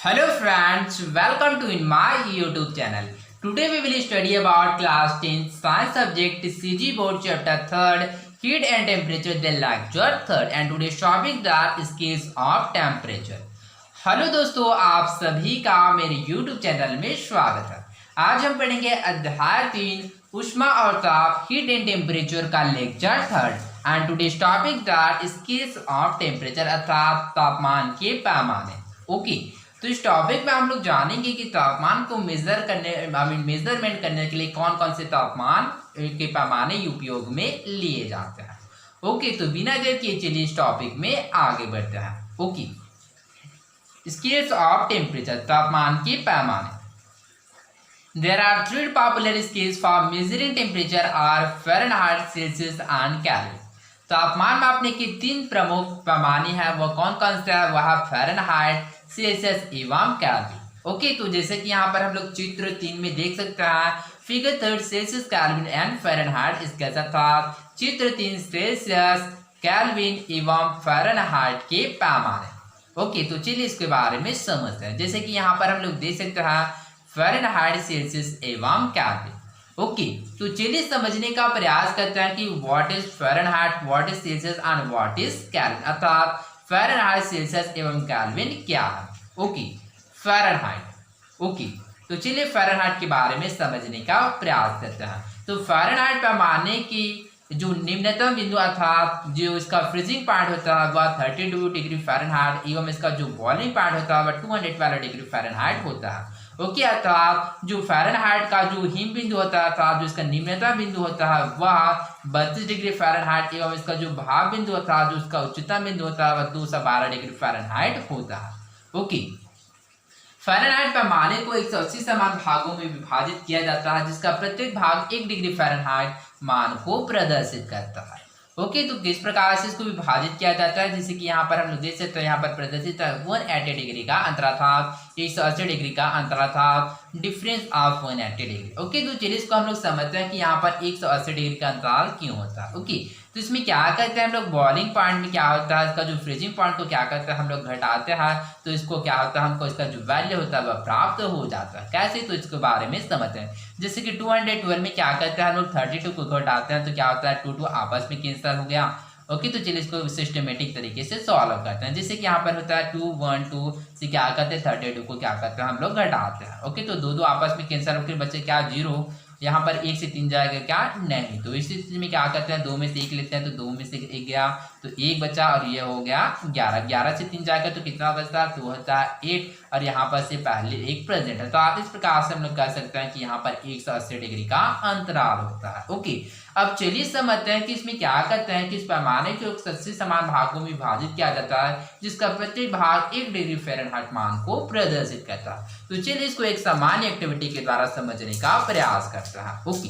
Hello friends, welcome to in my YouTube channel. Today we will study about class 10 science subject CG board chapter 3rd heat and temperature the lecture 3rd and today's topic that scales of temperature. Hello दोस्तों, आप सभी का मेरे YouTube channel में स्वागत है। आज हम पढ़ेंगे अध्याय 3 ऊष्मा और ताप हीट एंड टेम्परेचर का lecture 3rd and today's topic that scales of temperature अर्थात तापमान के पैमाने। ओके, तो इस टॉपिक में हम लोग जानेंगे कि तापमान को मेजर करने मेजरमेंट करने के लिए कौन कौन से तापमान के पैमाने उपयोग में लिए जाते हैं। ओके, तो बिना देर किए चलिए इस टॉपिक में आगे बढ़ते हैं। ओके, स्केल्स ऑफ टेम्परेचर तापमान के पैमाने। There are three popular scales for measuring temperature are Fahrenheit, Celsius and Kelvin. तापमान मापने के तीन प्रमुख पैमाने हैं, वह कौन कौन से है? वह फ़ारेनहाइट, सेल्सियस एवं केल्विन। ओके, तो जैसे कि यहाँ पर हम लोग चित्र 3 में देख सकते हैं, figure 3 Celsius, kelvin and Fahrenheit इसके साथ चित्र 3 सेल्सियस, केल्विन एवं फ़ारेनहाइट के पैमाने। ओके, तो चलिए इसके बारे में समझते हैं। जैसे कि यहाँ पर हम लोग देख सकते हैं फ़ारेनहाइट, सेल्सियस एवं केल्विन। ओके, तो चलिए समझने का प्रयास करते हैं कि what is Fahrenheit, what is Celsius and what is kelvin, अर्थात फ़ारेनहाइट, सेल्सियस एवं केल्विन क्या है। Okay, Fahrenheit. ओके, तो चलिए फ़ारेनहाइट के बारे में समझने का प्रयास करते हैं। तो फ़ारेनहाइट पैमाने की जो निम्नतम बिंदु अर्थात जो इसका फ्रीजिंग पॉइंट होता है वह 32 डिग्री फ़ारेनहाइट एवं इसका जो बॉइलिंग पॉइंट होता है वह 212 डिग्री फ़ारेनहाइट होता है। ओके, अर्थात जो फ़ारेनहाइट का जो हिम बिंदु होता है अर्थात जो इसका निम्नतम बिंदु होता है वह 32 डिग्री फ़ारेनहाइट एवं इसका जो भाव बिंदु होता है जो इसका उच्चतम बिंदु होता है वह 212 डिग्री फ़ारेनहाइट होता है। ओके, फ़ारेनहाइट पैमाने को 180 समान भागों में विभाजित किया जाता है जिसका प्रत्येक भाग 1 डिग्री फ़ारेनहाइट मान को प्रदर्शित करता है। ओके, तो किस प्रकार से इसको विभाजित किया जाता है? जैसे कि यहाँ पर हम लोग देख सकते हैं, यहाँ पर प्रदर्शित है 180 डिग्री का अंतर अर्थात 180 डिग्री का अंतर अर्थात डिफरेंस ऑफ 180 डिग्री। ओके, तो चलिए इसको हम लोग समझते हैं कि यहाँ पर 180 डिग्री का अंतराल क्यों होता है। ओके, तो इसमें क्या करते हैं हम लोग, बॉइलिंग पॉइंट में क्या होता है इसका जो फ्रीजिंग पॉइंट को क्या करते हैं हम लोग घटाते हैं, तो इसको क्या होता है हमको इसका जो वैल्यू होता है वह प्राप्त हो जाता है। कैसे, तो इसके बारे में समझते हैं। जैसे कि 212 में क्या करते हैं हम लोग 32 को घटाते हैं तो क्या होता है 2 आपस में कैंसिल हो गया। ओके, तो चलिए इसको सिस्टमेटिक तरीके से सॉल्व करते हैं। जैसे कि यहाँ पर होता है 212 से क्या करते हैं 32 को क्या करते हैं हम लोग घटाते हैं। ओके, तो दो आपस में कैंसिल होकर बच्चे क्या 0, यहाँ पर 1 से 3 जाएगा क्या नहीं, तो इस स्थिति में क्या करते हैं 2 में से 1 लेते हैं तो 2 में से 1 गया तो 1 बचा और ये हो गया 11। 11 से 3 जाएगा तो कितना बचता है 2 होता है 8 और यहाँ पर से पहले 1 प्रेजेंट है। तो आप इस प्रकार से हम लोग कह सकते हैं कि यहाँ पर 180 डिग्री का अंतराल होता है। ओके, अब चलिए समझते हैं कि इसमें क्या करते हैं कि इस पैमाने को 180 समान भागों में विभाजित किया जाता है जिसका प्रत्येक भाग 1 डिग्री फ़ारेनहाइट मान को प्रदर्शित करता है। तो चलिए इसको एक सामान्य एक्टिविटी के द्वारा समझने का प्रयास करते हैं। ओके,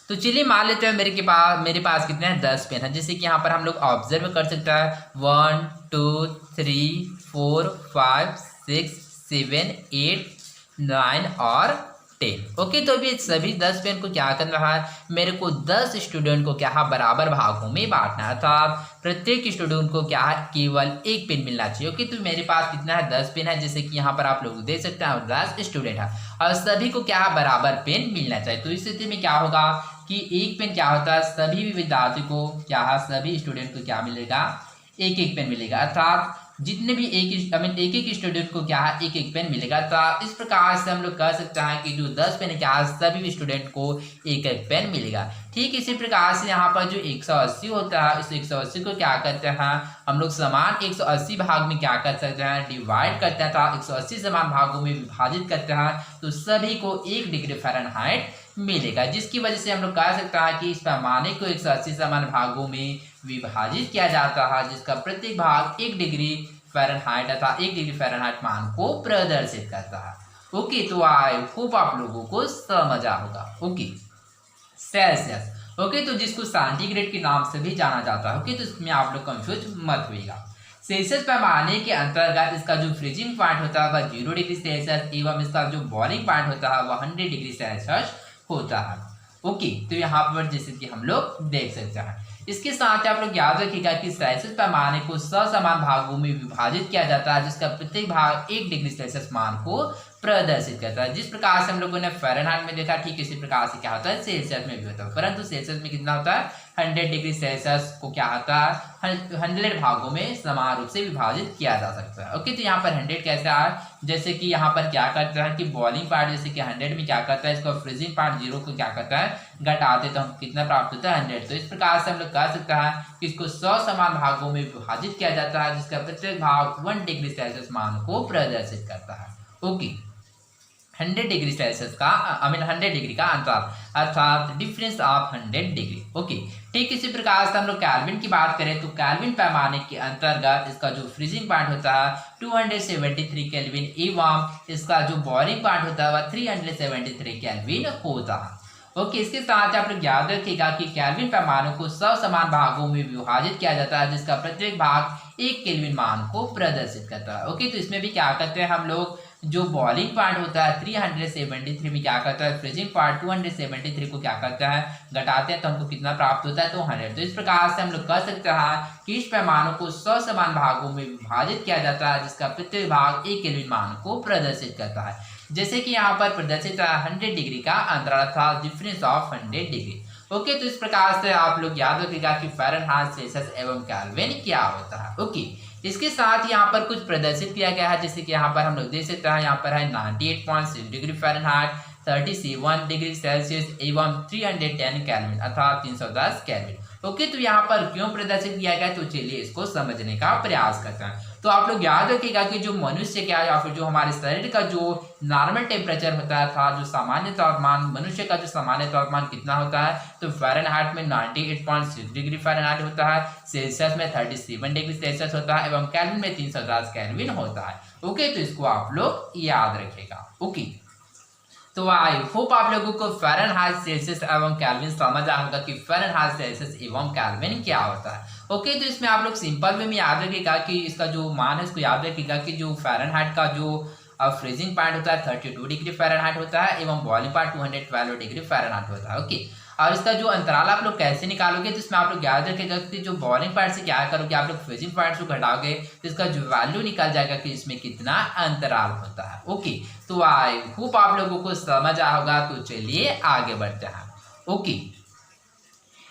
तो चलिए मान लेते हैं मेरे पास कितने हैं 10 पेन है। जैसे कि यहाँ पर हम लोग ऑब्जर्व कर सकते हैं 1 2 3 4 5 6 7 8 9 और 10। ओके, तो अभी सभी 10 पेन को क्या करना है, मेरे को 10 स्टूडेंट को क्या है बराबर भागों में बांटना है अर्थात प्रत्येक स्टूडेंट को क्या है केवल 1 पेन मिलना चाहिए। ओके, तो मेरे पास कितना है 10 पेन है। जैसे कि यहाँ पर आप लोग देख सकते हैं 10 स्टूडेंट है और सभी को क्या है बराबर पेन मिलना चाहिए। तो इस स्थिति में क्या होगा कि एक पेन क्या होता है सभी विद्यार्थी को क्या है सभी स्टूडेंट को क्या मिलेगा, एक पेन मिलेगा अर्थात जितने भी एक स्टूडेंट को क्या है एक पेन मिलेगा। तो इस प्रकार से हम लोग कह सकते हैं कि जो 10 पेन है क्या है सभी स्टूडेंट को एक पेन मिलेगा। ठीक इसी प्रकार से यहाँ पर जो 180 होता है इस 180 को क्या करते हैं हम लोग समान 180 भाग में क्या कर सकते हैं डिवाइड करते हैं, तो 180 समान भागों में विभाजित करते हैं तो सभी को 1 डिग्री फ़ारेनहाइट मिलेगा, जिसकी वजह से हम लोग कह सकते हैं कि इस पैमाने को 180 समान भागों में विभाजित किया जाता है जिसका प्रत्येक भाग 1 डिग्री फ़ारेनहाइट अर्थात 1 डिग्री फ़ारेनहाइट मान को प्रदर्शित करता है। ओके, तो आई होप आप लोगों को समझा होगा। Okay, Celsius. ओके, तो जिसको सेंटीग्रेड के नाम से भी जाना जाता है। ओके, तो इसमें आप लोग कंफ्यूज मत होइएगा। सेल्सियस पैमाने के अंतर्गत इसका जो फ्रीजिंग पॉइंट होता है वह 0 डिग्री सेल्सियस एवं इसका जो बॉइलिंग पॉइंट होता है वह 100 डिग्री सेल्सियस होता है। ओके, तो यहाँ पर जैसे कि हम लोग देख सकते हैं इसके साथ आप लोग याद रखिएगा कि सेल्सियस पैमाने को समान भागों में विभाजित किया जाता है, जिसका प्रत्येक भाग 1 डिग्री सेल्सियस मान को प्रदर्शित करता है। जिस प्रकार से हम लोगों ने फ़ारेनहाइट में देखा, ठीक इसी प्रकार से क्या होता है सेल्सियस में भी होता है, परंतु सेल्सियस में कितना होता है 100 डिग्री सेल्सियस को क्या होता है 100 भागों में समान रूप से विभाजित किया जा सकता है। ओके, तो यहाँ पर 100 कैसे आया, जैसे कि यहाँ पर क्या करता है कि बॉइलिंग पार्ट जैसे कि 100 में क्या करता है, इसको फ्रीजिंग पार्ट 0 को क्या करता है घटाते, तो हम कितना प्राप्त होता है 100। तो इस प्रकार से हम लोग कह सकते हैं कि इसको 100 समान भागों में विभाजित किया जाता है, जिसका प्रत्येक भाग 1 डिग्री सेल्सियस मान को प्रदर्शित करता है। ओके, 100 डिग्री सेल्सियस का 100 डिग्री का अंतर अर्थात डिफरेंस ऑफ 100 डिग्री। ओके, ठीक इसी प्रकार से हम लोग केल्विन की बात करें तो केल्विन पैमाने के अंतर्गत इसका जो फ्रीजिंग पॉइंट होता है 273 केल्विन एवं इसका जो बॉइलिंग पॉइंट होता है वह 373 केल्विन होता है। ओके, इसके साथ आप लोग याद रखिएगा कि केल्विन पैमानों को 100 समान भागों में विभाजित किया जाता है, जिसका प्रत्येक भाग 1 केल्विन मान को प्रदर्शित करता है। ओके, तो इसमें भी क्या करते हैं हम लोग, जो बॉइलिंग पॉइंट होता है 373 में क्या करता है फ्रीजिंग पॉइंट 273 को क्या करता है घटाते हैं, तो हमको कितना प्राप्त होता है 200। तो इस प्रकार से हम लोग कह सकते हैं कि इस पैमानों को 100 समान भागों में विभाजित किया जाता है, जिसका प्रत्येक भाग 1 केल्विन मान को प्रदर्शित करता है। जैसे कि यहाँ पर प्रदर्शित है 100 डिग्री का अंतराल था डिफरेंस ऑफ 100 डिग्री। ओके, तो इस प्रकार से आप लोग याद रखिएगा कि फ़ारेनहाइट, सेल्सियस एवं केल्विन क्या होता है। ओके, इसके साथ यहाँ पर कुछ प्रदर्शित किया गया है, जैसे कि यहाँ पर हम लोग देख सकते हैं, यहाँ पर है 98.6 डिग्री फ़ारेनहाइट, 37 डिग्री सेल्सियस एवं 310 केल्विन अर्थात 310 केल्विन। ओके, तो यहाँ पर क्यों प्रदर्शित किया गया, तो चलिए इसको समझने का प्रयास करते हैं। तो आप लोग याद रखिएगा कि जो मनुष्य क्या या फिर जो हमारे शरीर का जो नॉर्मल टेम्परेचर होता था, जो सामान्य तापमान, मनुष्य का जो सामान्य तापमान कितना होता है, तो फ़ारेनहाइट में 98.6 डिग्री फ़ारेनहाइट होता है, सेल्सियस में 37 डिग्री सेल्सियस होता है एवं केल्विन में 310 केल्विन होता है। ओके, तो इसको आप लोग याद रखिएगा। ओके, तो आई होप आप लोगों को फ़ारेनहाइट, सेल्सियस एवं केल्विन समझ आया होगा कि फ़ारेनहाइट, सेल्सियस एवं केल्विन क्या होता है। ओके, तो इसमें आप लोग सिंपल वे में याद रखिएगा कि इसका जो मान है इसको याद रखिएगा कि जो फ़ारेनहाइट का जो फ्रीजिंग पॉइंट होता है 32 डिग्री फ़ारेनहाइट होता है एवं बॉइलिंग पॉइंट 212 डिग्री फ़ारेनहाइट होता है। ओके, और इसका जो अंतराल आप लोग कैसे निकालोगे, तो इसमें आप लोग याद रखिएगा कि जो बॉइलिंग पॉइंट से क्या करोगे, आप लोग फ्रीजिंग पॉइंट से घटाओगे तो इसका जो वैल्यू निकल जाएगा कि इसमें कितना अंतराल होता है। ओके, तो आई होप आप लोगों को समझ आया होगा। तो चलिए आगे बढ़ते हैं। Okay,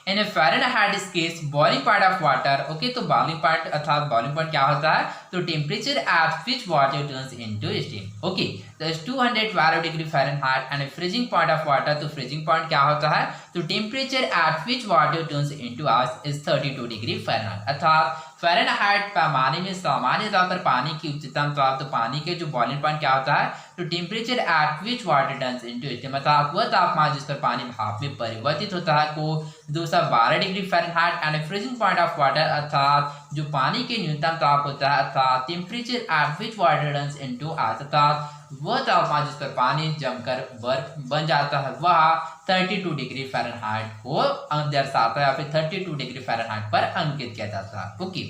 in Fahrenheit case boiling point of water. Okay, तो बॉइलिंग पॉइंट अर्थात बॉइलिंग पॉइंट क्या होता है, तो temperature at which water turns into steam. Okay, तो 212 degree Fahrenheit and freezing point of water. तो फ्रीजिंग पॉइंट क्या होता है, तो temperature at which water turns into ice is 32 degree Fahrenheit अर्थात फ़ारेनहाइट पैमाने में सामान्य तौर पर पानी की उच्चतम ताप, तो पानी के जो बॉइलिंग पॉइंट क्या होता है, तो temperature at which water turns into steam अर्थात वह तापमान जिस पर पानी भाप में परिवर्तित होता है को 212 degree Fahrenheit and freezing point of water अर्थात जो पानी के न्यूनतम ताप होता है अर्थात temperature at which water turns into ice अर्थात वह तापमान जिस पर पानी जमकर बर्फ बन जाता है वह 32 डिग्री फ़ारेनहाइट को दर्शाता है या फिर 32 डिग्री फ़ारेनहाइट पर अंकित किया जाता है। Okay,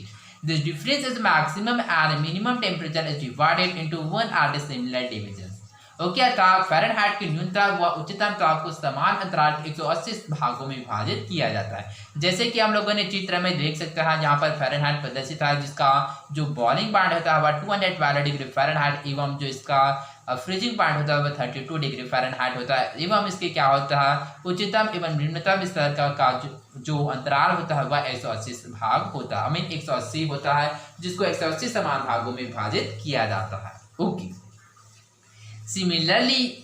this difference is maximum and minimum temperature is divided into 1 are the similar division. Okay, अर्थात फ़ारेनहाइट की न्यूनतम व उच्चतम ताप को समान अंतराल 180 भागों में विभाजित किया जाता है। जैसे कि हम लोगों ने चित्र में देख सकते हैं, जहाँ पर फ़ारेनहाइट प्रदर्शित है, जिसका जो बॉइलिंग पॉइंट होता है वह 212 डिग्री फ़ारेनहाइट एवं जो इसका फ्रीजिंग पॉइंट होता है वह 32 डिग्री फ़ारेनहाइट होता है एवं इसके क्या होता है उच्चतम एवं निम्नतम स्तर का जो अंतराल होता है वह 180 भाग होता है, 180 होता है, जिसको 180 समान भागों में विभाजित किया जाता है। Okay, Similarly,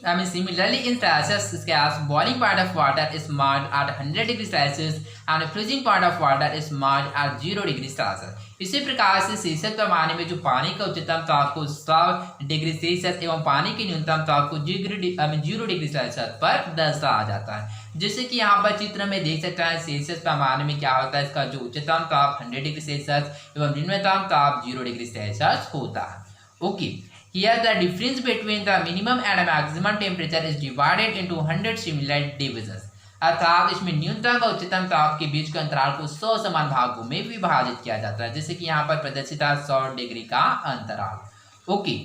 in Celsius gas, boiling point of water is marked at 100 degree Celsius and freezing point of water is marked at 0 degree Celsius. इसी प्रकार से सेल्सियस पैमाने में जो पानी का उच्चतम ताप को 100 डिग्री सेल्सियस एवं पानी की न्यूनतम ताप को 0 डिग्री सेल्सियस पर दर्शाया जाता है। जैसे कि यहाँ पर चित्र में देख सकते हैं, सेल्सियस पैमाने में क्या होता है, इसका जो उच्चतम ताप 100 डिग्री सेल्सियस एवं निम्नतम ताप 0 डिग्री सेल्सियस होता है। Okay, here the difference between the minimum and maximum temperature is divided into 100 similar divisions अर्थात इसमें न्यूनतम व उच्चतम ताप के बीच के अंतराल को 100 समान भागों में विभाजित किया जाता है, जैसे कि यहाँ पर प्रदर्शित है 100 डिग्री का अंतराल। ओके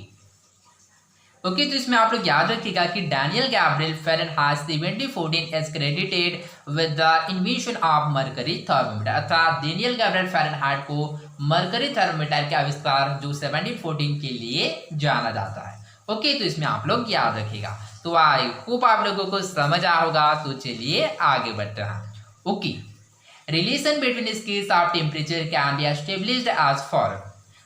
ओके, तो इसमें आप लोग याद रखिएगा कि Daniel Gabriel Fahrenheit 1714 is credited with the invention of mercury thermometer, अर्थात डैनियल गैब्रियल फ़ारेनहाइट को मरकरी थर्मोमीटर के आविष्कार जो 1714 के लिए जाना जाता है। ओके, तो इसमें आप लोग याद रखिएगा। तो आई होप आप लोगों को समझ आया होगा। तो चलिए आगे बढ़ते हैं। Okay, relation between scales of temperature can be established as following,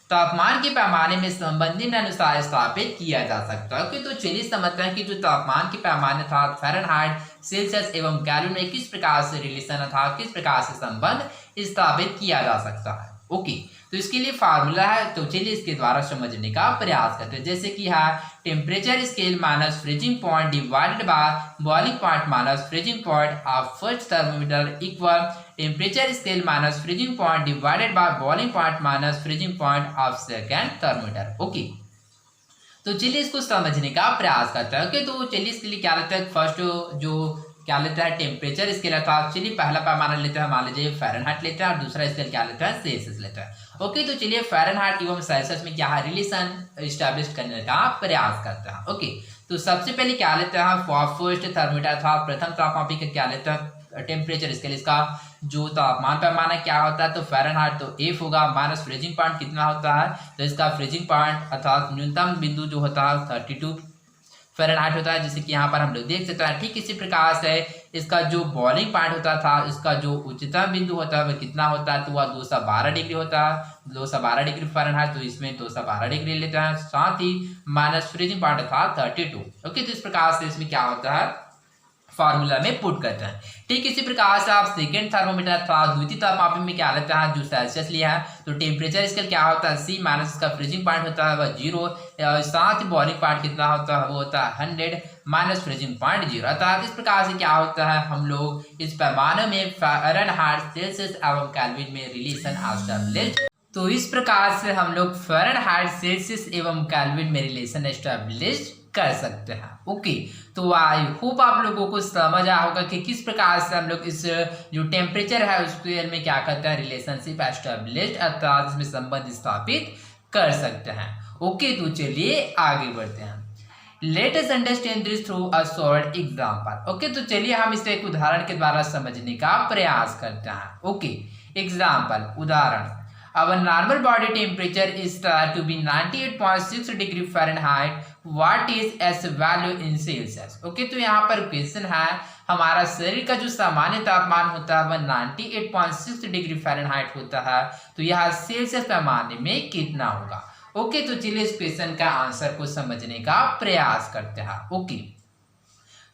तापमान के पैमाने में संबंधी अनुसार स्थापित किया जा सकता है। ओके, तो चलिए समझते हैं कि जो तापमान के पैमाने था फ़ारेनहाइट, सेल्सियस एवं केल्विन में किस प्रकार से रिलेशन था, किस प्रकार से संबंध स्थापित किया जा सकता है। ओके, तो इसके लिए फार्मूला है, तो चलिए इसके द्वारा समझने का प्रयास करते हैं। जैसे कि है temperature scale minus freezing point divided by boiling point minus freezing point of first thermometer equal temperature scale minus freezing point divided by boiling point minus freezing point of second thermometer. Okay, तो चलिए इसको समझने का प्रयास करते हैं। Okay, तो चलिए इसके लिए क्या लेते हैं, फर्स्ट जो क्या लेते हैं टेम्परेचर स्केल था। चलिए पहला पैमाना लेते हैं, मान लीजिए फ़ारेनहाइट लेते हैं, और दूसरा स्केल क्या लेते हैं, सेल्सियस लेते हैं। ओके, तो चलिए फ़ारेनहाइट एवं सेल्सियस में क्या है, रिलेशन इस्टेब्लिश करने का प्रयास करते हैं। ओके, तो सबसे पहले क्या लेते हैं, फर्स्ट थर्मोमीटर था, प्रथम तापमापी का क्या लेते हैं, टेम्परेचर स्केल, इसका जो तापमान पैमाना क्या होता है, तो फ़ारेनहाइट तो F होगा, माइनस फ्रीजिंग पॉइंट कितना होता है, तो इसका फ्रीजिंग पॉइंट अर्थात न्यूनतम बिंदु जो होता है 32 फ़ारेनहाइट होता है, जैसे कि यहाँ पर हम लोग देख सकते हैं। ठीक इसी प्रकार से इसका जो बॉइलिंग पॉइंट होता था, इसका जो उच्चतम बिंदु होता है वह कितना होता है, तो वह 212 डिग्री होता है, 212 डिग्री फ़ारेनहाइट, तो इसमें 212 डिग्री लेते हैं। साथ ही माइनस फ्रीजिंग पॉइंट था 32। ओके, तो इस प्रकार से इसमें क्या होता है, फार्मूला में पुट करते हैं। ठीक इसी प्रकार से आप सेकेंड थर्मोमीटर था, द्वितीय तापमापी में क्या लेते हैं, जो सेल्सियस लिया है, तो टेम्परेचर स्केल क्या होता है, C माइनस इसका फ्रीजिंग पॉइंट होता है वह 0, साथ ही बॉइलिंग पॉइंट कितना होता है, वो होता है 100 माइनस फ्रीजिंग पॉइंट 0। अर्थात इस प्रकार से क्या होता है, हम लोग इस पैमाने में फ़ारेनहाइट, सेल्सियस एवं केल्विन में रिलेशन एस्टेब्लिश, तो इस प्रकार से हम लोग फ़ारेनहाइट, सेल्सियस एवं केल्विन में रिलेशन एस्टेब्लिश कर सकते हैं। ओके, तो आई होप आप लोगों को समझ आया होगा कि किस प्रकार से हम लोग इस जो टेम्परेचर है उसके में क्या करते हैं, रिलेशनशिप एस्टेब्लिश, अर्थात इसमें संबंध स्थापित कर सकते हैं। ओके, तो चलिए आगे बढ़ते हैं। Let us understand this through a short example. Okay, तो चलिए हम इसे एक उदाहरण के द्वारा समझने का प्रयास करते हैं। ओके, एग्जांपल, उदाहरण, our normal body temperature is to be 98.6 degree Fahrenheit. What is S value in Celsius? Okay, तो यहाँ पर क्वेश्चन है, हमारा शरीर का जो सामान्य तापमान होता है वह 98.6 डिग्री फ़ारेनहाइट होता है, तो यह सेल्सियस पैमाने में कितना होगा। ओके, तो चलिए इस क्वेश्चन का आंसर को समझने का प्रयास करते हैं। ओके,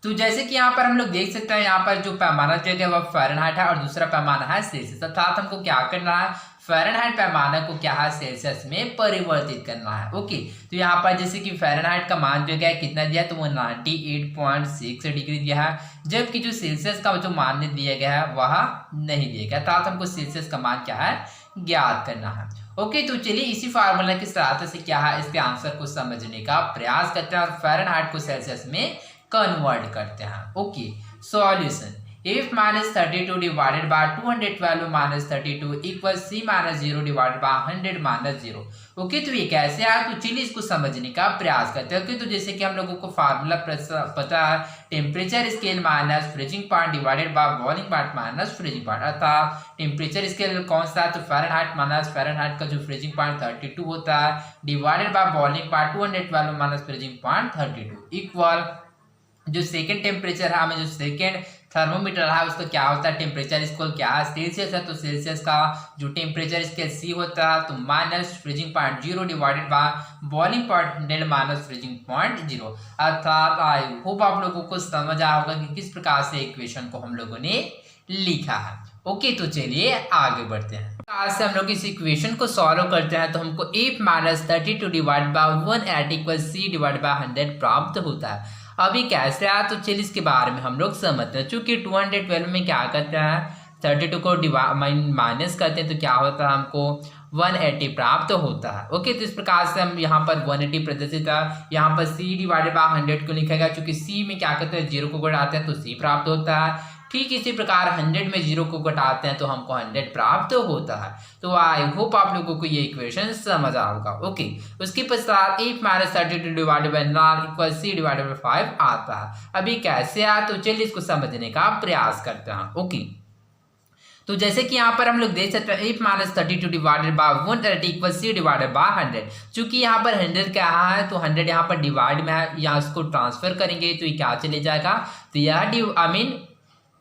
तो जैसे कि यहाँ पर हम लोग देख सकते हैं, यहाँ पर जो पैमाना जो है वह फ़ारेनहाइट है और दूसरा पैमाना है सेल्सियस, अर्थात हमको क्या करना है, फ़ारेनहाइट पैमाना को क्या है, सेल्सियस में परिवर्तित करना है। ओके, तो यहाँ पर जैसे कि फ़ारेनहाइट का मान जो है कितना दिया, तो वो 98.6 डिग्री दिया है, जबकि जो सेल्सियस का जो मान दिया गया है वह नहीं दिया गया, अर्थात हमको सेल्सियस का मान क्या है, ज्ञात करना है। ओके, तो चलिए इसी फार्मूला की सहायता से क्या है, इसके आंसर को समझने का प्रयास करते हैं और फ़ारेनहाइट को सेल्सियस में कन्वर्ट करते हैं। Okay, solution, F minus 32 divided by 212 minus 32 equals C minus 0 divided by 100 minus 0। Okay, तो ये कैसे आया, तो चलिए इसको समझने का प्रयास करते हैं। ओके, तो जैसे कि हम लोगों को फार्मूला पता है, temperature scale minus freezing point divided by boiling point minus freezing point, अर्थात टेम्परेचर स्केल कौन सा है, तो फ़ारेनहाइट माइनस फ़ारेनहाइट का जो फ्रीजिंग पॉइंट 32 होता है, divided by boiling point 212 minus freezing point 32 equal जो सेकेंड टेम्परेचर है, हमें जो सेकेंड थर्मोमीटर है उसका क्या होता है, टेम्परेचर स्केल क्या है, सेल्सियस है, तो सेल्सियस का जो टेम्परेचर स्केल C होता है, तो minus freezing point 0 divided by boiling point 100 minus freezing point 0। अर्थात आई होप आप लोगों को समझ आया होगा कि किस प्रकार से इक्वेशन को हम लोगों ने लिखा है। ओके, तो चलिए आगे बढ़ते हैं। आज से हम लोग इस इक्वेशन को सॉल्व करते हैं, तो हमको F minus 32 divide by 180 equal C divide by 100 प्राप्त होता है। अभी कैसे आया, तो चलिए इसके बारे में हम लोग समझते हैं। चूंकि 212 में क्या करते हैं, 32 को माइनस करते हैं, तो क्या होता है, हमको 180 प्राप्त होता है। ओके, तो इस प्रकार से हम यहाँ पर 180 प्रदर्शित है, यहाँ पर C डिवाइडेड बाय 100 को लिखा गया, चूंकि C में क्या करते हैं, 0 को बढ़ाते हैं तो C प्राप्त होता है, ठीक इसी प्रकार 100 में 0 को घटाते हैं तो हमको 100 प्राप्त होता है। तो आई होप आप लोगों को ये इक्वेशन समझ आ होगा। ओके, उसके पश्चात e minus 32 divided by 9 equal c divided by 5 आता है। अभी कैसे आया तो चलिए इसको समझने का प्रयास करते हैं। ओके, तो जैसे कि यहाँ पर हम लोग देख सकते हैं e minus 32 divided by 130 equal c divided by 100। चूंकि यहाँ पर 100 क्या है तो 100 यहाँ पर डिवाइड में है, यहाँ इसको ट्रांसफर करेंगे तो ये क्या चले जाएगा, तो यह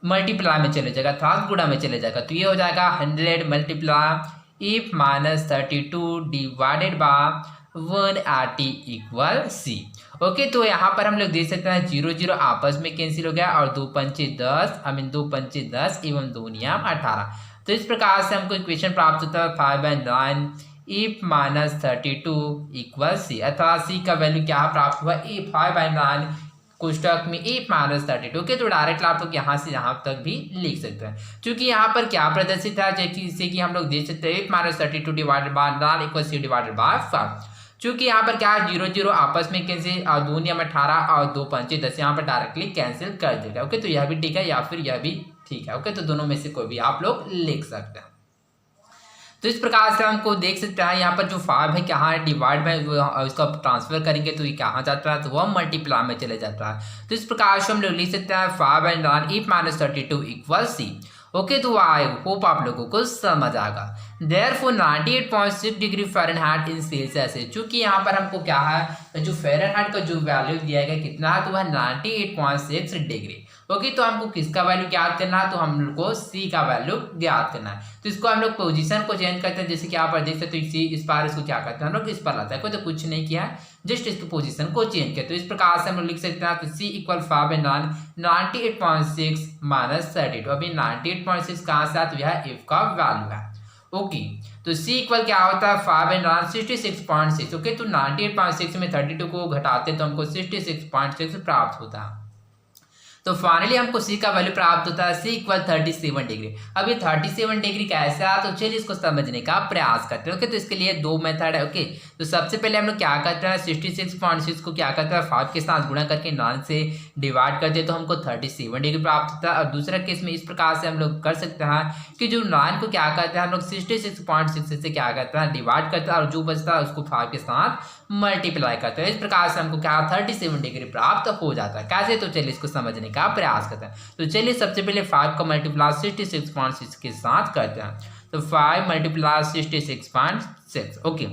मल्टीप्लाई में चले जाएगा, अर्थात गुणा में चले जाएगा। तो ये हो जाएगा 100 multiply e minus 32 divided by 180 equal c। Okay, तो यहाँ पर हम लोग देख सकते हैं 0 0 आपस में कैंसिल हो गया और 2 पंचे 10, 2 पंचे 10 एवं 2 नियम 18। तो इस प्रकार से हमको इक्वेशन प्राप्त होता है 5/9 e माइनस 32 इक्वल c, अर्थात c का वैल्यू क्या प्राप्त हुआ, 5/9 कोष्टक में e माइनस 32। ओके, तो डायरेक्ट आप लोग यहाँ से यहाँ तक भी लिख सकते हैं। क्योंकि यहाँ पर क्या प्रदर्शित है, जैसे कि हम लोग देख सकते हैं 8 minus 32 divided by 9 equal c divided by 5। चूंकि यहाँ पर क्या है 0 0 आपस में कैंसिल और 2 नियम 18 और 2 पंचे 10 यहाँ पर डायरेक्टली कैंसिल कर देगा। ओके, तो यह भी ठीक है या फिर यह भी ठीक है। ओके, तो दोनों में से कोई भी आप लोग लिख सकते हैं। तो इस प्रकार से हमको देख सकते हैं यहाँ पर जो 5 है क्या है डिवाइड में इसका ट्रांसफर करेंगे तो ये कहाँ जाता है, तो वह मल्टीप्लाई में चले जाता है। तो इस प्रकार से हम लोग लिख सकते हैं 5/9 e minus 32 equal c। Okay, तो आई होप आप लोगों को समझ आएगा। Therefore 98.6 डिग्री फ़ारेनहाइट इन सेल्सियस है। चूंकि यहाँ पर हमको क्या है जो फ़ारेनहाइट का जो वैल्यू दिया गया कितना है तो वह 98.6 डिग्री। ओके, तो हमको किसका वैल्यू ज्ञात करना है, तो हम लोग को सी का वैल्यू ज्ञात करना है। तो इसको हम लोग पोजीशन को चेंज करते हैं, जैसे कि यहाँ पर देख सकते हो सी इस बार इसको क्या करते हैं हम लोग इस पर लाता है, कोई तो कुछ नहीं किया है, जस्ट इसकी पोजीशन को चेंज किया। तो इस प्रकार से हम लोग लिख सकते हैं कि सी इक्वल 5/9 98.6 माइनस 32। अभी 98.6 कहाँ से आता है, तो यह एफ का वैल्यू है। ओके, तो C इक्वल क्या होता है 5/9 66.6। ओके, तो 98.6 में 32 को घटाते तो हमको 66.6 प्राप्त होता है। तो फाइनली हमको C का वैल्यू प्राप्त होता है C इक्वल 37 डिग्री। अब ये 37 डिग्री कैसे आया, तो चलिए इसको समझने का प्रयास करते हैं। ओके, तो इसके लिए दो मेथड है। ओके, तो सबसे पहले हम लोग क्या करते हैं 66.6 को क्या करते हैं 5 के साथ गुणा करके 9 से डिवाइड करते हैं तो हमको 37 डिग्री प्राप्त होता है। और दूसरा केस में इस प्रकार से हम लोग कर सकते हैं कि जो 9 को क्या करते हैं हम लोग 66.6 से क्या करते हैं डिवाइड करते हैं और जो बचता है उसको 5 के साथ मल्टीप्लाई करते हैं। इस प्रकार से हमको क्या 37 डिग्री प्राप्त हो जाता है। कैसे, तो चलिए इसको समझने का प्रयास करते हैं। तो चलिए सबसे पहले 5 का मल्टीप्लाई 66.6 के साथ करते हैं। तो 5 मल्टीप्लाई 66.6। ओके,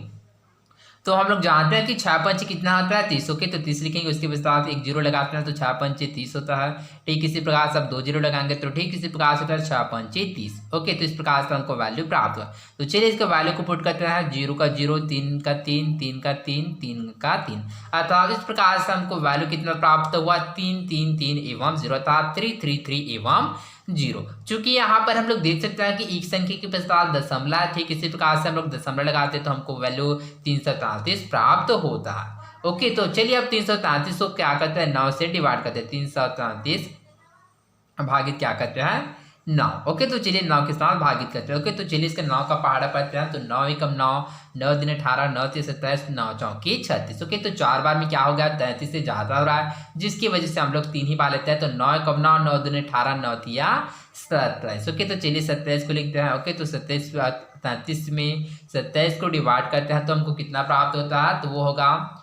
तो हम लोग जानते हैं कि 6 पंचे कितना होता है 30। ओके, तो 30 लिखेंगे, उसके बाद एक जीरो लगाते हैं तो 6 पंचे 30 होता है। ठीक इसी प्रकार से अब 2 जीरो लगाएंगे तो ठीक इसी प्रकार से होता है 6 पंचे 30। ओके, तो इस प्रकार से हमको वैल्यू प्राप्त हुआ। तो चलिए इसका वैल्यू को पुट करते हैं 0 का 0 3 का 3 3 का 3 3 का 3, अर्थात इस प्रकार से हमको वैल्यू कितना प्राप्त हुआ 3 3 3 एवं 0, अर्थात 3 3 3 एवं 0। चूंकि यहाँ पर हम लोग देख सकते हैं कि एक संख्या के पश्चात दशमलव है, ठीक इसी प्रकार से हम लोग दशमलव लगाते हैं तो हमको वैल्यू 333 प्राप्त होता है। ओके, तो चलिए अब 333 को क्या करते हैं 9 से डिवाइड करते हैं। 333 भागित क्या करते हैं 9। ओके, तो चलिए 9 के साथ भागित करते हैं। ओके, तो चलिए इसका 9 का पहाड़ा पढ़ते हैं। तो 9 एकम 9, 9 दिन 18, 9 3 27, 9 चौकी 36। ओके, तो 4 बार में क्या हो गया 33 से ज़्यादा हो रहा है, जिसकी वजह से हम लोग 3 ही बार लेते हैं। तो 9 एकम 9, 9 दिन 18, 9 तिया 27। ओके, तो चलिए 27 को लिखते हैं। ओके, तो 33 में 27 को डिवाइड करते हैं तो हमको कितना प्राप्त होता है, तो वो होगा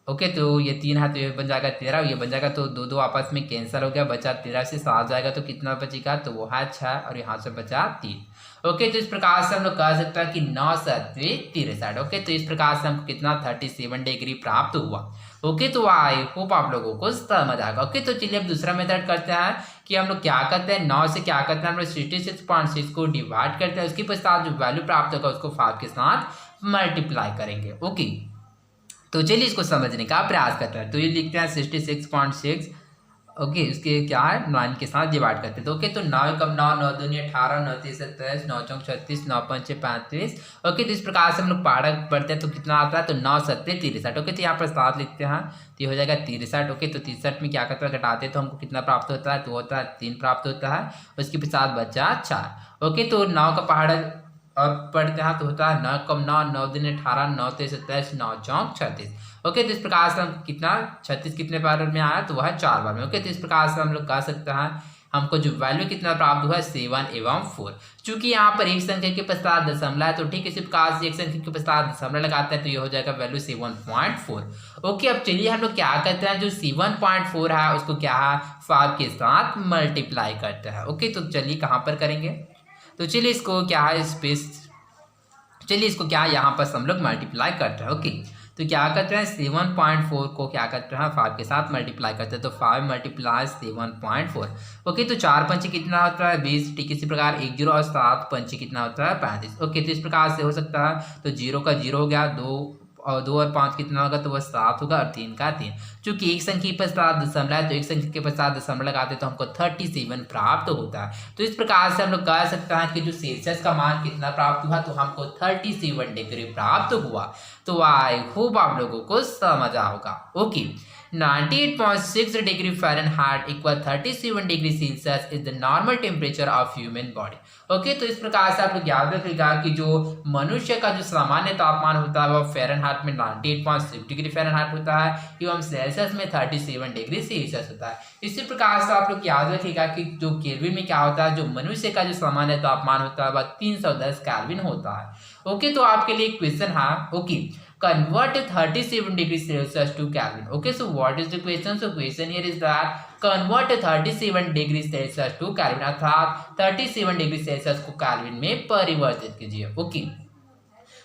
ओके, तो ये 3 है तो ये बन जाएगा 13, ये बन जाएगा तो 2 2 आपस में कैंसिल हो गया, बचा 13 से 7 जाएगा तो कितना बचेगा, तो वो है 6 और यहाँ से बचा 3। ओके, तो इस प्रकार से हम लोग कह सकते हैं कि 9 7 63। ओके, तो इस प्रकार से हमको कितना 37 डिग्री प्राप्त हुआ। ओके, तो आई होप आप लोगों को समझ आएगा। ओके, तो चलिए अब दूसरा मेथड करते हैं कि हम लोग क्या करते हैं 9 से क्या करते हैं हम लोग 66.6 को डिवाइड करते हैं, उसके पश्चात जो वैल्यू प्राप्त होगा उसको 5 के साथ मल्टीप्लाई करेंगे। ओके, तो चलिए इसको समझने का प्रयास करते हैं। तो ये लिखते हैं 66.6। ओके, उसके क्या है 9 के साथ डिवाइड करते हैं। तो ओके, तो 9 कम 9, 9 दूनी 18, 9 3 27, 9 चौक 36, 9 5 35। ओके, तो इस प्रकार से हम लोग पहाड़ा पढ़ते हैं तो कितना आता है, तो 9 7 63। ओके, तो यहाँ पर 7 लिखते हैं तो ये हो जाएगा 63। ओके, तो 63 में क्या करते हैं घटाते हैं तो हमको कितना प्राप्त होता है, तो होता है 3 प्राप्त होता है, उसके पश्चात बचा 4। ओके, तो 9 का पहाड़ा और पढ़ते हैं तो होता है 9 कम 9, 9 दिन 18, 9 3 27, 9 चौक 36। ओके, तो इस प्रकार से हम कितना 36 कितने बार में आया, तो वह है 4 बार में। ओके, तो इस प्रकार से हम लोग कह सकते हैं हमको जो वैल्यू कितना प्राप्त हुआ 7 एवं 4। चूंकि यहाँ पर एक संख्या के पश्चात दशमलव है तो ठीक इसी प्रकार से एक संख्या के पश्चात दशमलव लगाते हैं तो ये हो जाएगा वैल्यू 7.4। ओके, अब चलिए हम लोग क्या करते हैं, जो 7.4 है उसको क्या है 5 के साथ मल्टीप्लाई करते हैं। ओके, तो चलिए कहाँ पर करेंगे, तो चलिए इसको क्या है चलिए इसको क्या है यहाँ पर हम लोग मल्टीप्लाई करते हैं। ओके, तो क्या करते हैं 7.4 को क्या करते हैं 5 के साथ मल्टीप्लाई करते हैं, तो 5 मल्टीप्लाई 7.4। ओके, तो 4 पंचे कितना होता है 20, ठीक इसी प्रकार 1 0 और 7 पंचे कितना होता है 35। ओके, तो इस प्रकार से हो सकता है, तो 0 का 0 हो गया, 2 और 5 कितना होगा, तो वह 7 होगा और 3 का 3। चूंकि एक संख्या के पश्चात दशमलव है तो एक संख्या के पश्चात दशमलव लगाते तो हमको 37 प्राप्त होता है। तो इस प्रकार से हम लोग कह सकते हैं कि जो सेल्सियस का मान कितना प्राप्त हुआ, तो हमको 37 डिग्री प्राप्त हुआ। तो आई होप आप लोगों को समझा होगा। Okay, 98.6 degree Fahrenheit equal 37 degree Celsius is the normal temperature of human body. Okay, तो इस प्रकार से आप लोग याद रखिएगा कि जो मनुष्य का जो सामान्य तापमान होता है वह फ़ारेनहाइट में 98.6 डिग्री फ़ारेनहाइट होता है एवं सेल्सियस में 37 डिग्री सेल्सियस होता है। इसी प्रकार से आप लोग याद रखिएगा कि जो केल्विन में क्या होता है, जो मनुष्य का जो सामान्य तापमान होता है वह 310 केल्विन होता है। ओके, तो आपके लिए क्वेश्चन है, okay, convert 37 degrees Celsius to Kelvin. Okay, so what is the question? So question here is that convert 37 degrees Celsius to Kelvin, अर्थात 37 डिग्री सेल्सियस को केल्विन में परिवर्तित कीजिए। ओके,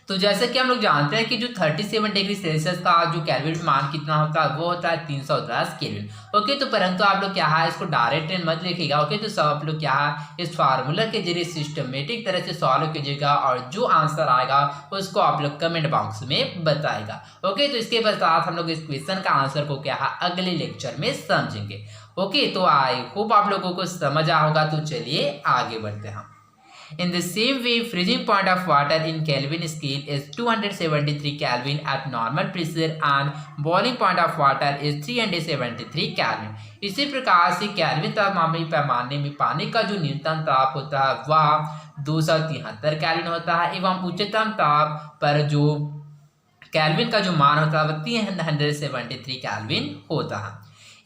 तो जैसे कि हम लोग जानते हैं कि जो 37 डिग्री सेल्सियस का जो केल्विन मान कितना होता है वो होता है 310 केल्विन। ओके, तो परंतु आप लोग क्या है इसको डायरेक्ट मत लिखिएगा। ओके, तो सब आप लोग क्या है इस फार्मूला के जरिए सिस्टमेटिक तरह से सॉल्व कीजिएगा और जो आंसर आएगा उसको आप लोग कमेंट बॉक्स में बताएगा। ओके, तो इसके पश्चात हम लोग इस क्वेश्चन का आंसर को क्या है अगले लेक्चर में समझेंगे। ओके, तो आई होप आप लोगों को समझ आ होगा। तो चलिए आगे बढ़ते हैं। In the same way, freezing point of water in Kelvin scale is 273 Kelvin at normal pressure and boiling point of water is 373 Kelvin. इसी प्रकार से केल्विन तापमान पैमाने में पानी का जो न्यूनतम ताप होता है वह 273 केल्विन होता है एवं उच्चतम ताप पर जो केल्विन का जो मान होता है वह 373 केल्विन होता है।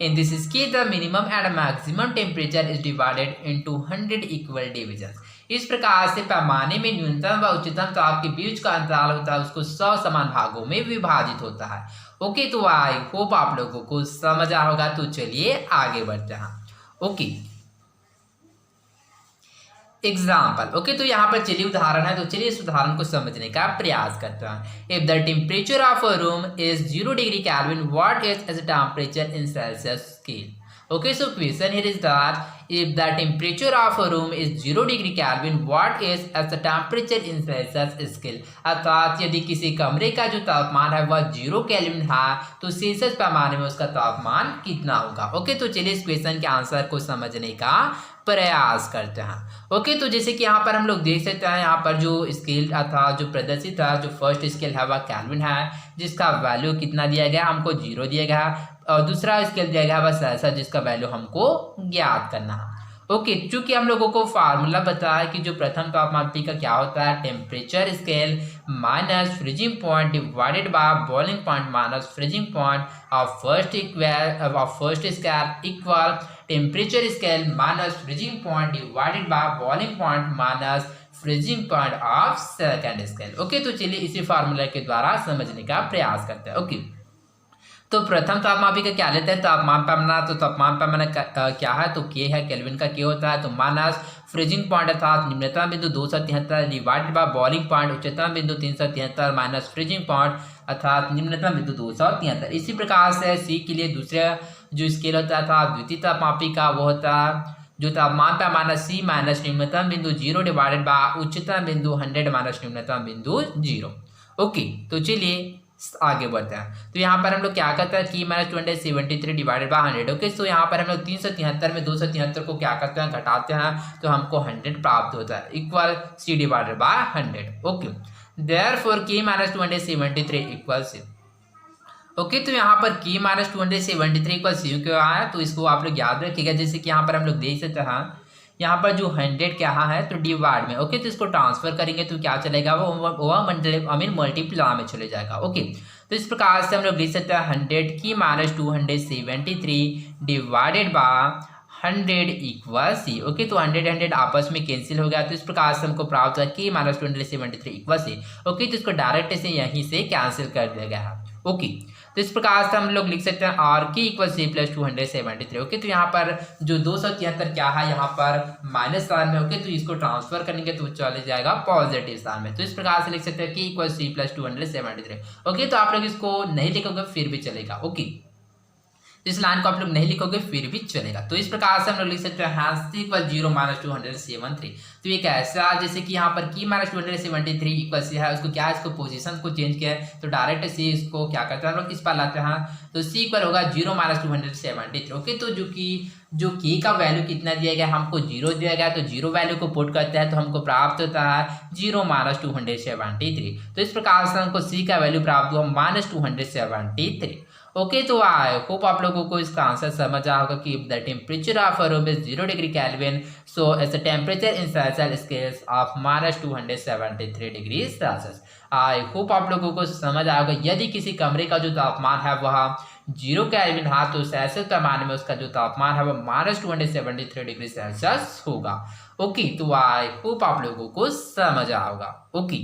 In this scale, the minimum and maximum temperature is divided into 100 equal divisions. इस प्रकार से पैमाने में न्यूनतम व उच्चतम ताप के बीच का अंतराल होता है उसको 100 समान भागों में विभाजित होता है। ओके, तो आई होप आप लोगों को समझ आ होगा। तो चलिए आगे बढ़ते हैं। Okay, example. ओके, तो यहाँ पर चलिए उदाहरण है, तो चलिए इस उदाहरण को समझने का प्रयास करते हैं। If the temperature of a room is 0 degree Kelvin, what is as temperature in Celsius scale. Okay, so question here is that if the temperature of a room is 0 degree Kelvin, what is as the temperature in Celsius scale। अर्थात यदि किसी कमरे का जो तापमान है वह 0 kelvin है तो सेल्सियस पैमाने में उसका तापमान कितना होगा। ओके, तो चलिए इस क्वेश्चन के आंसर को समझने का प्रयास करते हैं। ओके, तो जैसे कि यहाँ पर हम लोग देख सकते हैं, यहाँ पर जो स्केल था जो प्रदर्शित था, जो फर्स्ट स्केल है वह केल्विन है जिसका वैल्यू कितना दिया गया हमको 0 दिया गया और दूसरा स्केल दिया गया वह सेल्सियस जिसका वैल्यू हमको ज्ञात करना है। ओके, चूंकि हम लोगों को फार्मूला बताया कि जो प्रथम तापमापी का क्या होता है temperature scale minus freezing point divided by boiling point minus freezing point of first scale equal temperature scale minus freezing point divided by boiling point minus freezing point of second scale. Okay, तो चलिए इसी formula के द्वारा समझने का प्रयास करते हैं। ओके, तो प्रथम तापमापी का क्या लेते हैं तापमान पैमाना, तो तापमान पैमाना क्या है तो के है केल्विन का के होता है, तो माइनस फ्रीजिंग पॉइंट अर्थात निम्नतम बिंदु 273 डिवाइडेड बाय बॉइलिंग पॉइंट उच्चतम बिंदु 373 माइनस फ्रीजिंग पॉइंट अर्थात निम्नतम बिंदु 273। इसी प्रकार से सी के लिए दूसरा जो स्केल होता था द्वितीय तापमापी का वो होता है जो तापमान पैमाना सी माइनस निम्नतम बिंदु 0 डिवाइडेड बाय उच्चतम बिंदु 100 माइनस निम्नतम बिंदु 0। ओके, तो चलिए आगे बढ़ते हैं। तो यहाँ पर हम लोग क्या करते हैं की माइनस 273 डिवाइडेड बाय 100। ओके, तो यहाँ पर हम लोग 373 में 273 को क्या करते हैं घटाते हैं तो हमको 100 प्राप्त होता है equal C divided by 100। Okay, therefore K minus 273 equal C. Okay, तो यहाँ पर के माइनस 273 इक्वल सी क्यों आया तो इसको आप लोग याद रखिएगा। जैसे कि यहाँ पर हम लोग देख सकते हैं यहाँ पर जो 100 क्या है तो डिवाइड में। ओके, तो इसको ट्रांसफर करेंगे तो क्या चलेगा वो मल्टीप्लाई में चले जाएगा। ओके, तो इस प्रकार से हम लोग लिख सकते हैं 100 की minus 273 divided by 100 equal C. Okay, तो 100 आपस में कैंसिल हो गया, तो इस प्रकार से हमको प्राप्त हुआ कि -273 इक्वल सी। ओके, तो इसको डायरेक्ट से यहीं से कैंसिल कर दिया गया है। ओके, तो इस प्रकार से हम लोग लिख सकते हैं आर की इक्वल सी प्लस 273। ओके, तो यहाँ पर जो 273 क्या है, यहाँ पर माइनस साइन में। ओके, तो इसको ट्रांसफर करेंगे तो चले जाएगा पॉजिटिव साइन में, तो इस प्रकार से लिख सकते हैं कि इक्वल सी प्लस 273। ओके, तो आप लोग इसको नहीं लिखोगे फिर भी चलेगा। ओके, तो इस लाइन को आप लोग नहीं लिखोगे फिर भी चलेगा। तो इस प्रकार से हम लोग लिख सकते हैं सी इक्वल 0 -273। तो ये कैसा, जैसे कि यहाँ पर की -273 इक्वल सी है, उसको क्या है, इसको पोजीशन को चेंज किया है, तो डायरेक्ट सी इसको क्या करते हैं हम लोग इस पर लाते हैं, तो सी इक्वल होगा 0 -273। ओके, तो जो की का वैल्यू कितना दिया गया, हमको 0 दिया गया, तो 0 वैल्यू को पुट करते हैं तो हमको प्राप्त होता है 0 -273। तो इस प्रकार से हमको सी का वैल्यू प्राप्त हुआ -273। ओके, तो आई होप आप लोगों को इसका आंसर समझ आया होगा कि the temperature of a room is 0 degree kelvin, so it's the temperature in Celsius scales of -273 degree Celsius. I hope आप लोगों को समझ आया होगा। यदि किसी कमरे का जो तापमान है वह 0 केल्विन है, तो सेल्सियस पैमाने में उसका जो तापमान है वह -273 डिग्री सेल्सियस होगा। ओके, तो आई होप आप लोगों को समझ आया होगा। Okay,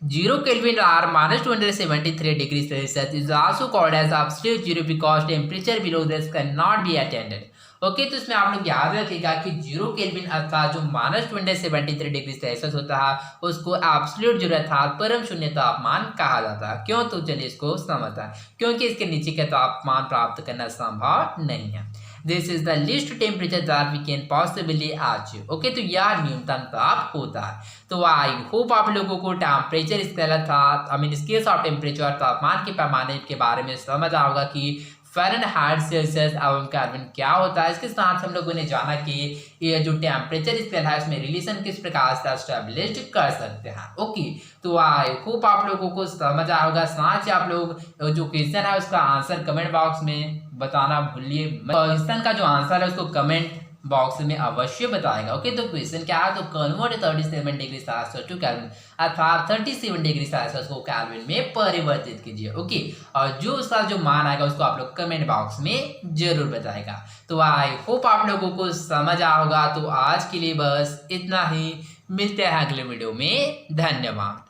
0 Kelvin or -273 degrees Celsius is also called as absolute zero because temperature below this cannot be attained. Okay, तो इसमें आप लोग याद रखिएगा कि 0 केल्विन अर्थात जो -273 डिग्री सेल्सियस होता है उसको एब्सोल्यूट जीरो अर्थात परम शून्य तापमान कहा जाता है। क्यों, तो चलिए इसको समझते हैं। क्योंकि इसके नीचे का तापमान प्राप्त करना संभव नहीं है। This is the least temperature that we can possibly achieve. Okay, तो यह न्यूनतम ताप होता है। तो आई होप आप लोगों को टेम्परेचर स्केल अर्थात स्केल्स ऑफ टेम्परेचर तापमान के पैमाने के बारे में समझ आओगा कि फ़ारेनहाइट, सेल्सियस एवं केल्विन क्या होता है। इसके साथ हम लोगों ने जाना कि ये जो टेम्परेचर स्केल है इसमें रिलेशन किस प्रकार से एस्टेब्लिश कर सकते हैं। ओके, तो आई होप आप लोगों को समझ आया होगा। साथ ही आप लोग जो क्वेश्चन है उसका आंसर कमेंट बॉक्स में बताना भूलिए। क्वेश्चन का जो आंसर है उसको कमेंट बॉक्स में अवश्य बताएगा। ओके, तो क्वेश्चन क्या है, तो convert 37 degree Celsius to Kelvin अर्थात 37 डिग्री सेल्सियस को केल्विन में परिवर्तित कीजिए। ओके, और जो उसका जो मान आएगा उसको आप लोग कमेंट बॉक्स में जरूर बताएगा। तो आई होप आप लोगों को समझ आया होगा। तो आज के लिए बस इतना ही, मिलते हैं अगले वीडियो में। धन्यवाद।